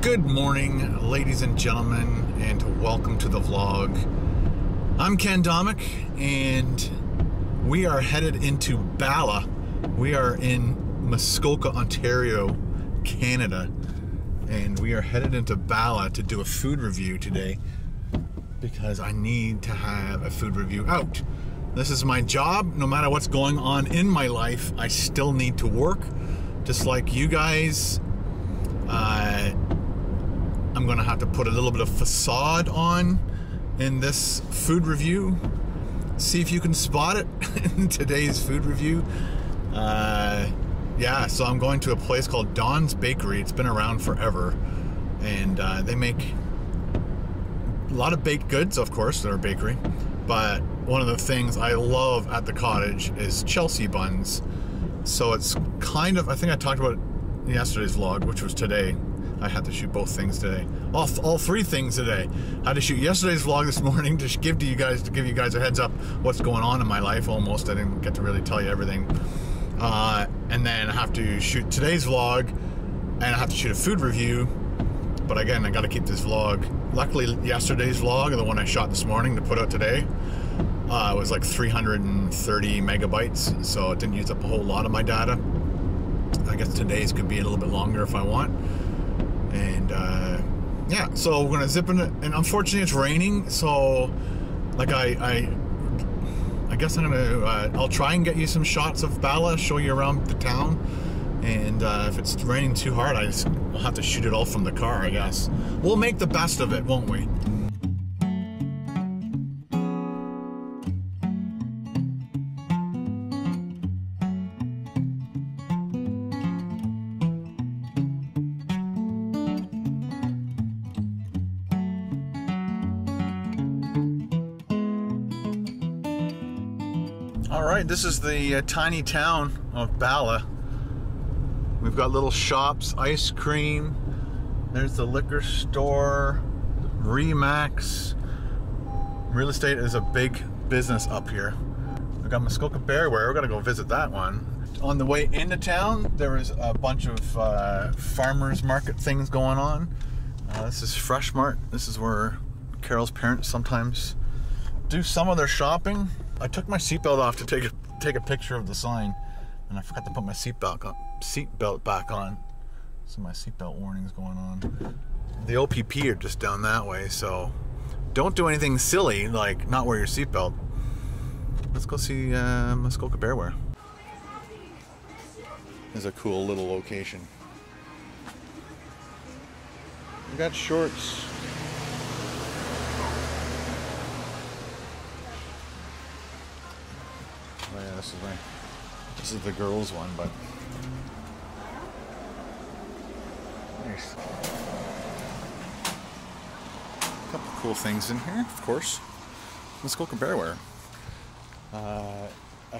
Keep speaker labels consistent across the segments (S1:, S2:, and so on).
S1: Good morning, ladies and gentlemen, and welcome to the vlog. I'm Ken Domik, and we are headed into Bala. We are in Muskoka, Ontario, Canada, and we are headed into Bala to do a food review today because I need to have a food review out. This is my job. No matter what's going on in my life, I still need to work, just like you guys. I'm gonna have to put a little bit of facade on in this food review. See if you can spot it in today's food review. Yeah, so I'm going to a place called Don's Bakery. It's been around forever, and they make a lot of baked goods, of course. They're a bakery, but one of the things I love at the cottage is Chelsea buns. So it's kind of, I think I talked about it in yesterday's vlog, which was today. I had to shoot both things today. All three things today. I had to shoot yesterday's vlog this morning to give you guys a heads up what's going on in my life. Almost, I didn't get to really tell you everything. And then I have to shoot today's vlog, and I have to shoot a food review. But again, I got to keep this vlog. Luckily, yesterday's vlog, and the one I shot this morning to put out today, was like 330 megabytes, so it didn't use up a whole lot of my data. I guess today's could be a little bit longer if I want. And yeah, so we're gonna zip in it, and unfortunately it's raining, so like I guess I'm gonna I'll try and get you some shots of Bala, show you around the town, and if it's raining too hard, we'll have to shoot it all from the car. I guess we'll make the best of it, won't we? Alright, this is the tiny town of Bala. We've got little shops, ice cream, there's the liquor store, Remax. Real estate is a big business up here. We've got Muskoka Bearware, we're gonna go visit that one. On the way into town, there is a bunch of farmers market things going on. This is Fresh Mart. This is where Carol's parents sometimes do some of their shopping. I took my seatbelt off to take a picture of the sign, and I forgot to put my seatbelt back on. So my seatbelt warning's going on. The OPP are just down that way, so don't do anything silly like not wear your seatbelt. Let's go see Muskoka Bearware. This is a cool little location. We got shorts. Oh yeah, this is the girls one, but nice. A couple cool things in here, of course. Muskoka Bearware. I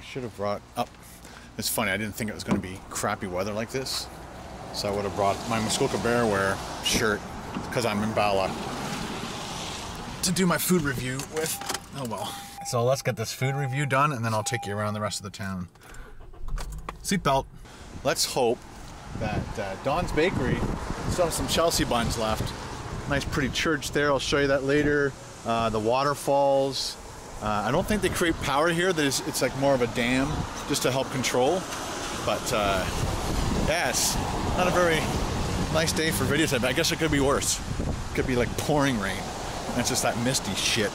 S1: should have brought up. It's funny, I didn't think it was going to be crappy weather like this, so I would have brought my Muskoka Bearware shirt because I'm in Bala to do my food review with. Oh well. So let's get this food review done, and then I'll take you around the rest of the town. Seatbelt. Let's hope that Don's Bakery still has some Chelsea buns left. Nice pretty church there, I'll show you that later. The waterfalls. I don't think they create power here. It's like more of a dam just to help control. But yeah, it's not a very nice day for videotape. I guess it could be worse. It could be like pouring rain. That's just that misty shit.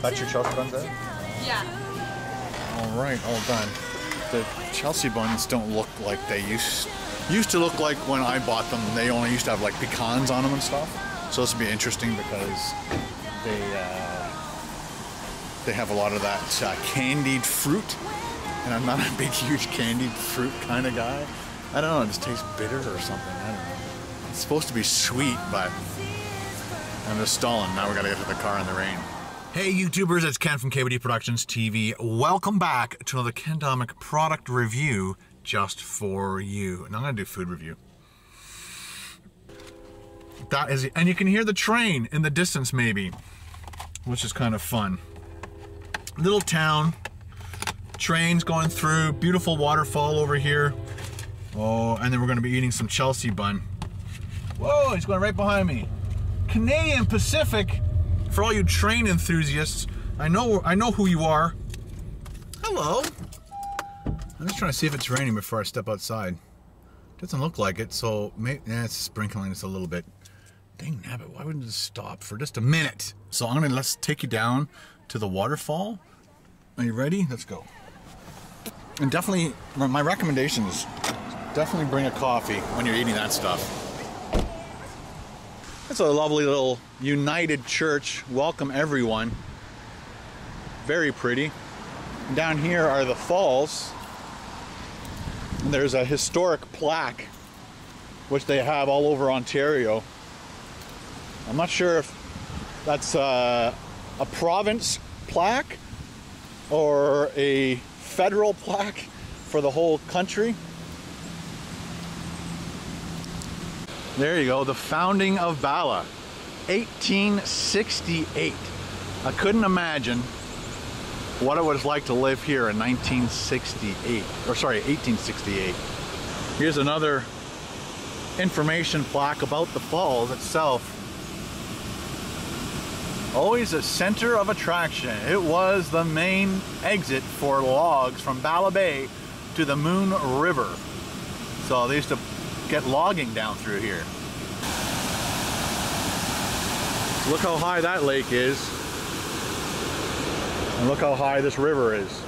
S1: That's your Chelsea buns there?
S2: Yeah.
S1: All right, all done. The Chelsea buns don't look like they used to look like when I bought them. They only used to have like pecans on them and stuff. So this will be interesting because they have a lot of that candied fruit, and I'm not a big, huge candied fruit kind of guy. I don't know, it just tastes bitter or something. I don't know. It's supposed to be sweet, but I'm just stalling. Now we gotta get to the car in the rain. Hey YouTubers, it's Ken from KBD Productions TV. Welcome back to another Ken Domik product review just for you. And I'm gonna do food review. That is, and you can hear the train in the distance maybe, which is kind of fun. Little town, trains going through, beautiful waterfall over here. Oh, and then we're gonna be eating some Chelsea bun. Whoa, he's going right behind me. Canadian Pacific, for all you train enthusiasts, I know who you are. Hello. I'm just trying to see if it's raining before I step outside. Doesn't look like it, so maybe, it's sprinkling just a little bit. Dang nabbit, why wouldn't it stop for just a minute? So let's take you down to the waterfall. Are you ready? Let's go. And definitely, my recommendation is definitely bring a coffee when you're eating that stuff. It's a lovely little United Church. Welcome everyone. Very pretty. And down here are the falls. And there's a historic plaque which they have all over Ontario. I'm not sure if that's a province plaque or a federal plaque for the whole country. There you go, the founding of Bala, 1868. I couldn't imagine what it was like to live here in 1868. Here's another information plaque about the falls itself. Always a center of attraction. It was the main exit for logs from Bala Bay to the Moon River. So they used to get logging down through here. Look how high that lake is. And look how high this river is.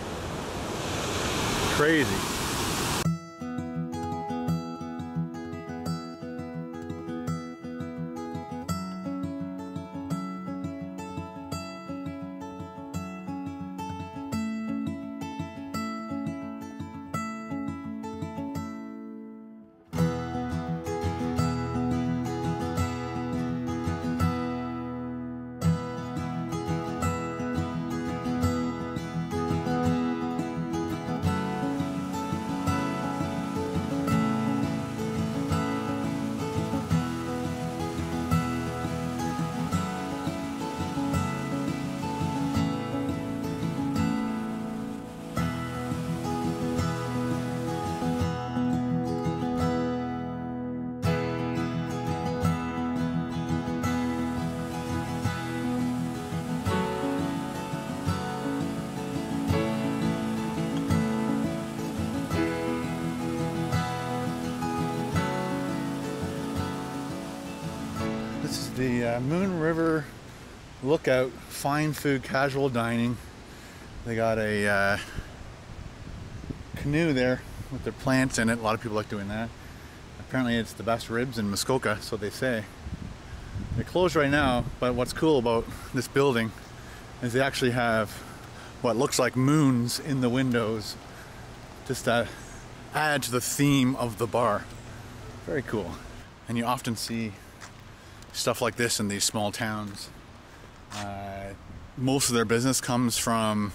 S1: Crazy. The Moon River Lookout, fine food, casual dining. They got a canoe there with their plants in it. A lot of people like doing that. Apparently it's the best ribs in Muskoka, so they say. They're closed right now, but what's cool about this building is they actually have what looks like moons in the windows, just to add to the theme of the bar. Very cool. And you often see stuff like this in these small towns. Most of their business comes from,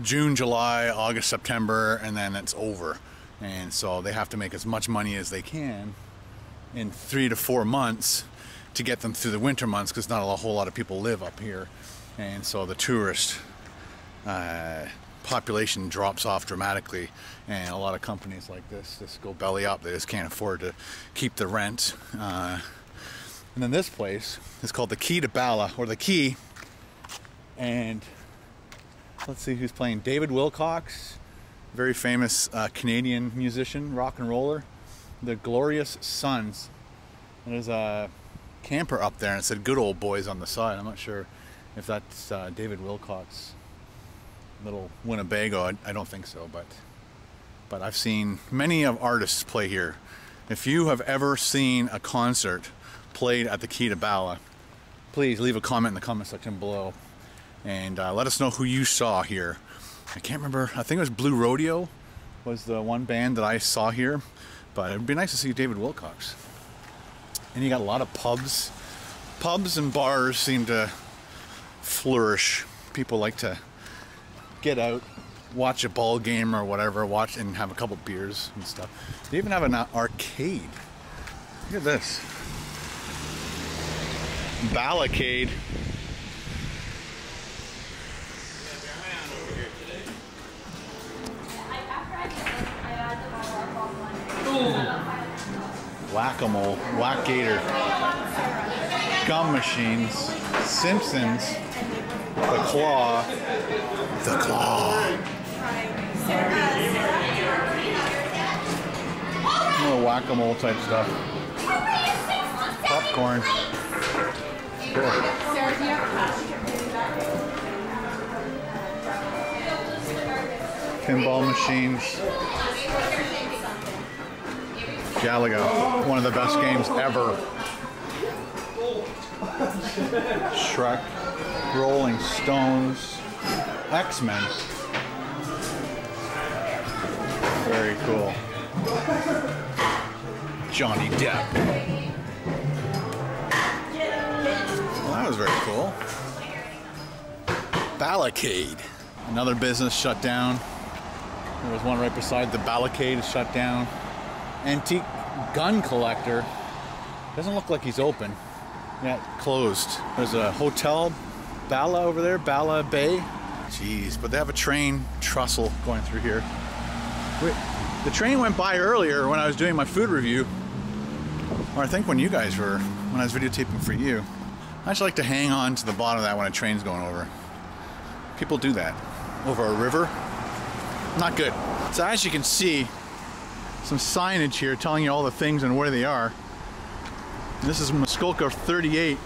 S1: June, July, August, September, and then it's over. And so they have to make as much money as they can in 3 to 4 months to get them through the winter months, because not a whole lot of people live up here. And so the tourist population drops off dramatically, and a lot of companies like this just go belly up. They just can't afford to keep the rent. And then this place is called the Key to Bala, or the Key. And let's see who's playing. David Wilcox, very famous Canadian musician, rock and roller. The Glorious Sons. And there's a camper up there, and it said "Good Old Boys" on the side. I'm not sure if that's David Wilcox, little Winnebago. I don't think so, but I've seen many of artists play here. If you have ever seen a concert played at the Key to Bala, please leave a comment in the comment section below, and let us know who you saw here. I can't remember. I think it was Blue Rodeo was the one band that I saw here, but it'd be nice to see David Wilcox. And you got a lot of pubs. Pubs and bars seem to flourish. People like to get out, watch a ball game or whatever, watch and have a couple beers and stuff. They even have an arcade. Look at this. Balacade. Whack-a-mole, Whack-Gator, gum machines, Simpsons, the Claw, little whack-a-mole type stuff, popcorn, cool. Pinball machines. Galaga, one of the best games ever. Shrek, Rolling Stones, X-Men. Very cool. Johnny Depp. Well, that was very cool. Balacade. Another business shut down. There was one right beside the Balacade shut down. Antique gun collector. Doesn't look like he's open. Yeah, closed. There's a hotel, Bala over there, Bala Bay. Jeez, but they have a train trestle going through here. Wait, the train went by earlier when I was doing my food review. Or I think when you guys were, when I was videotaping for you. I just like to hang on to the bottom of that when a train's going over. People do that. Over a river. Not good. So as you can see, some signage here telling you all the things and where they are. This is Muskoka 38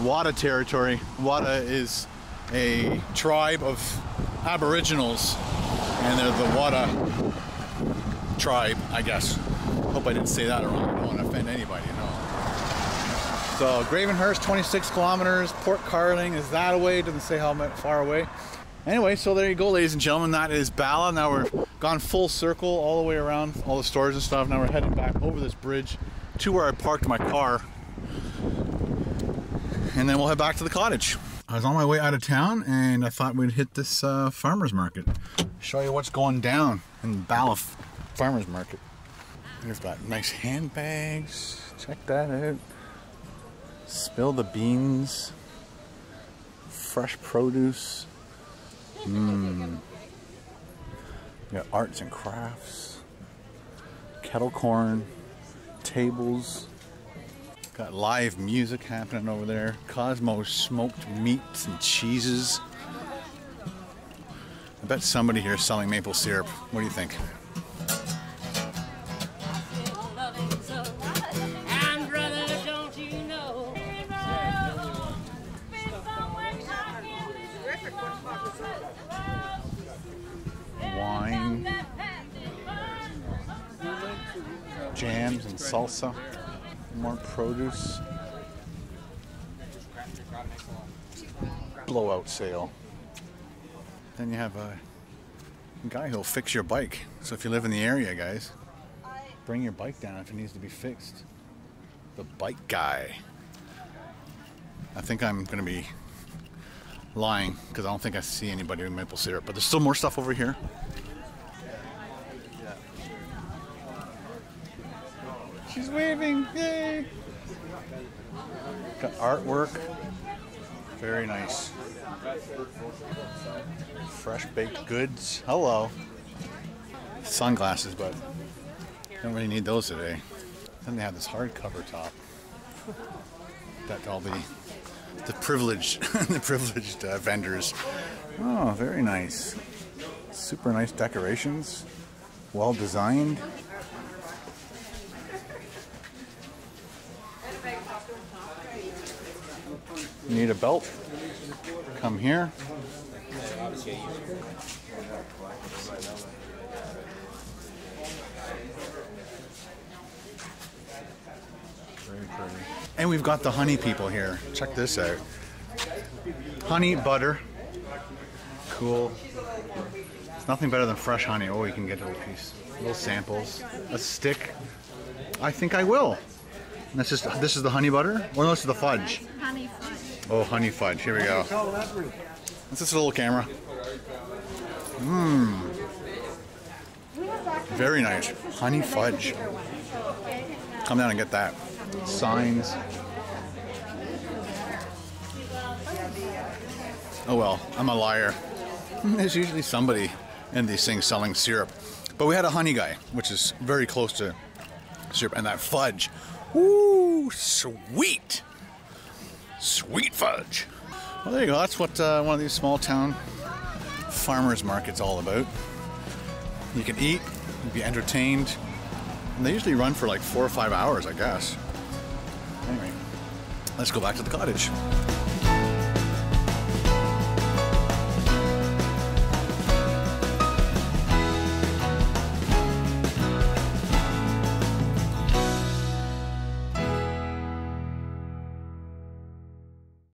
S1: Wada territory. Wada is a tribe of Aboriginals, and they're the Wada tribe, I guess. Hope I didn't say that wrong. I don't want to offend anybody, you know. So Gravenhurst, 26 kilometers. Port Carling is that away. Doesn't say how far away. Anyway, so there you go, ladies and gentlemen. That is Bala. Now we're gone full circle all the way around all the stores and stuff. Now we're heading back over this bridge to where I parked my car, and then we'll head back to the cottage. I was on my way out of town, and I thought we'd hit this farmer's market. Show you what's going down in Bala farmer's market. They've got nice handbags. Check that out. Spill the beans. Fresh produce. You got arts and crafts. Kettle corn. Tables. Got live music happening over there. Cosmo smoked meats and cheeses. I bet somebody here is selling maple syrup. What do you think? Wine. Jams and salsa. More produce. Blowout sale. Then you have a guy who'll fix your bike. So if you live in the area, guys, bring your bike down if it needs to be fixed. The bike guy. I think I'm going to be lying because I don't think I see anybody with maple syrup, but there's still more stuff over here. She's waving, yay! Got artwork, very nice. Fresh baked goods, hello. Sunglasses, but don't really need those today. Then they have this hardcover top. That all the privileged, the privileged vendors. Oh, very nice. Super nice decorations, well designed. You need a belt? Come here. Very pretty. And we've got the honey people here. Check this out. Honey butter. Cool. It's nothing better than fresh honey. Oh, you can get a little piece. Little samples. A stick. I think I will. And that's just, this is the honey butter? Or no, this is the fudge.
S2: Honey fudge.
S1: Oh, honey fudge. Here we go. That's just a little camera. Mmm. Very nice. Honey fudge. Come down and get that. Signs. Oh well, I'm a liar. There's usually somebody in these things selling syrup. But we had a honey guy, which is very close to syrup, and that fudge. Woo, sweet! Sweet fudge. Well, there you go. That's what one of these small town farmers markets all about. You can eat, you can be entertained, and they usually run for like 4 or 5 hours, I guess. Anyway, let's go back to the cottage.